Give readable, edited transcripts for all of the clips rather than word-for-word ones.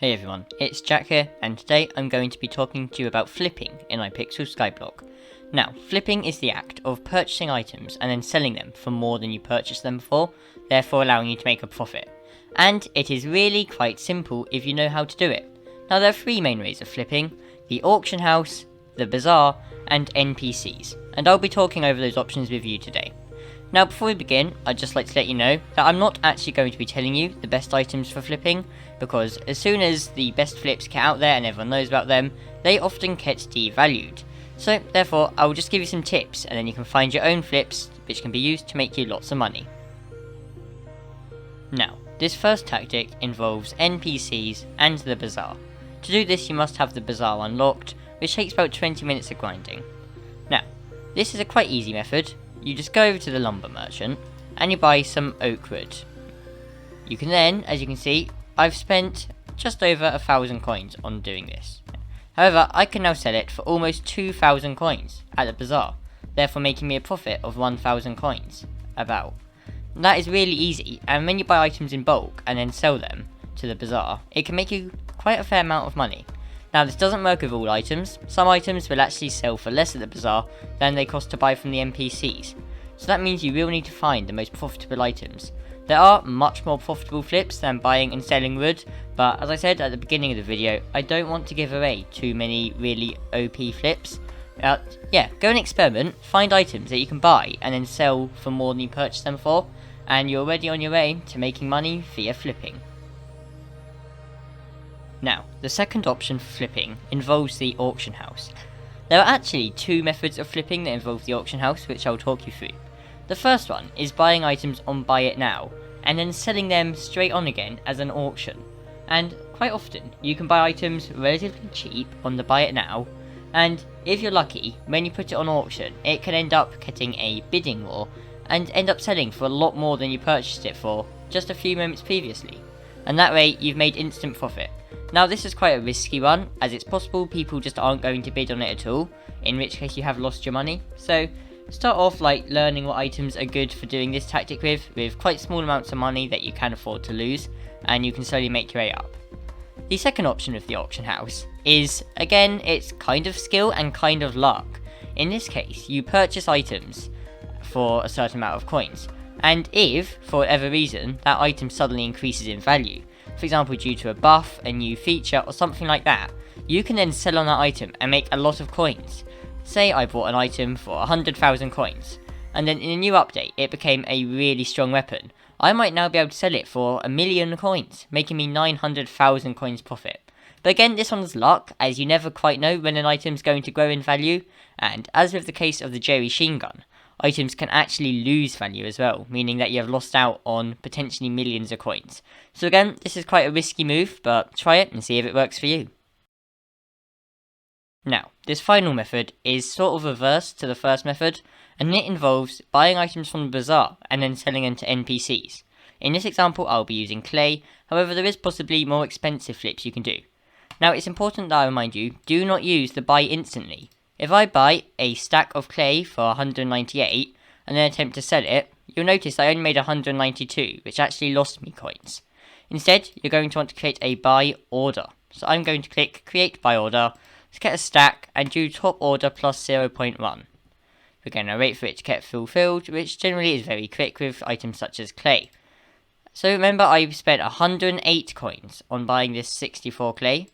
Hey everyone, it's Jack here, and today I'm going to be talking to you about flipping in Hypixel Skyblock. Now, flipping is the act of purchasing items and then selling them for more than you purchased them for, therefore allowing you to make a profit. And it is really quite simple if you know how to do it. Now there are three main ways of flipping: the auction house, the bazaar, and NPCs, and I'll be talking over those options with you today. Now before we begin, I'd just like to let you know that I'm not actually going to be telling you the best items for flipping, because as soon as the best flips get out there and everyone knows about them, they often get devalued. So therefore, I will just give you some tips and then you can find your own flips which can be used to make you lots of money. Now, this first tactic involves NPCs and the bazaar. To do this you must have the bazaar unlocked, which takes about 20 minutes of grinding. Now, this is a quite easy method. You just go over to the lumber merchant and you buy some oak wood. You can then, as you can see, I've spent just over 1,000 coins on doing this. However, I can now sell it for almost 2,000 coins at the bazaar, therefore making me a profit of 1,000 coins, about. That is really easy, and when you buy items in bulk and then sell them to the bazaar, it can make you quite a fair amount of money. Now this doesn't work with all items. Some items will actually sell for less at the bazaar than they cost to buy from the NPCs. So that means you will need to find the most profitable items. There are much more profitable flips than buying and selling wood, but as I said at the beginning of the video, I don't want to give away too many really OP flips. Go and experiment, find items that you can buy and then sell for more than you purchased them for, and you're already on your way to making money via flipping. Now, the second option for flipping involves the auction house. There are actually two methods of flipping that involve the auction house, which I'll talk you through. The first one is buying items on Buy It Now, and then selling them straight on again as an auction. And quite often, you can buy items relatively cheap on the Buy It Now, and if you're lucky, when you put it on auction, it can end up getting a bidding war, and end up selling for a lot more than you purchased it for just a few moments previously. And that way, you've made instant profit. Now this is quite a risky one, as it's possible people just aren't going to bid on it at all, in which case you have lost your money. So start off like learning what items are good for doing this tactic with quite small amounts of money that you can afford to lose, and you can slowly make your way up. The second option of the auction house is, again, it's kind of skill and kind of luck. In this case, you purchase items for a certain amount of coins, and if, for whatever reason, that item suddenly increases in value, for example due to a buff, a new feature, or something like that, you can then sell on that item and make a lot of coins. Say I bought an item for 100,000 coins, and then in a new update it became a really strong weapon. I might now be able to sell it for 1,000,000 coins, making me 900,000 coins profit. But again, this one's luck, as you never quite know when an item's going to grow in value, and as with the case of the Jerry Sheen gun, items can actually lose value as well, meaning that you have lost out on potentially millions of coins. So again, this is quite a risky move, but try it and see if it works for you. Now, this final method is sort of reverse to the first method, and it involves buying items from the bazaar and then selling them to NPCs. In this example, I'll be using clay, however there is possibly more expensive flips you can do. Now, it's important that I remind you, do not use the buy instantly. If I buy a stack of clay for 198 and then attempt to sell it, you'll notice I only made 192, which actually lost me coins. Instead, you're going to want to create a buy order. So I'm going to click create buy order, let's get a stack and do top order plus 0.1. We're going to wait for it to get fulfilled, which generally is very quick with items such as clay. So remember, I've spent 108 coins on buying this 64 clay,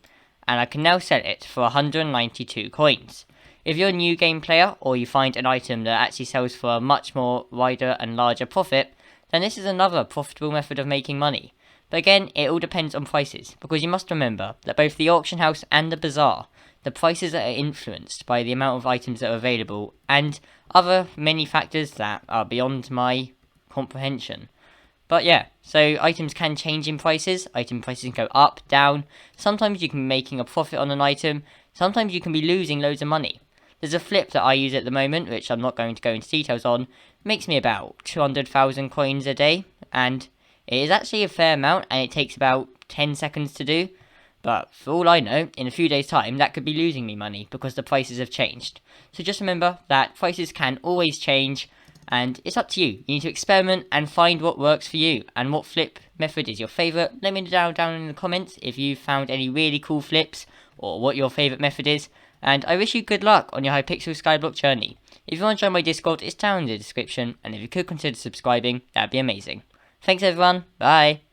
and I can now sell it for 192 coins. If you're a new game player, or you find an item that actually sells for a much more wider and larger profit, then this is another profitable method of making money. But again, it all depends on prices, because you must remember that both the auction house and the bazaar, the prices are influenced by the amount of items that are available, and other many factors that are beyond my comprehension. But yeah, so items can change in prices, item prices can go up, down, sometimes you can be making a profit on an item, sometimes you can be losing loads of money. There's a flip that I use at the moment, which I'm not going to go into details on, makes me about 200,000 coins a day, and it is actually a fair amount, and it takes about 10 seconds to do, but for all I know, in a few days' time, that could be losing me money, because the prices have changed. So just remember that prices can always change, and it's up to you. You need to experiment and find what works for you, and what flip method is your favourite. Let me know down in the comments if you found any really cool flips, or what your favourite method is, and I wish you good luck on your Hypixel Skyblock journey. If you want to join my Discord, it's down in the description, and if you could consider subscribing, that'd be amazing. Thanks everyone, bye!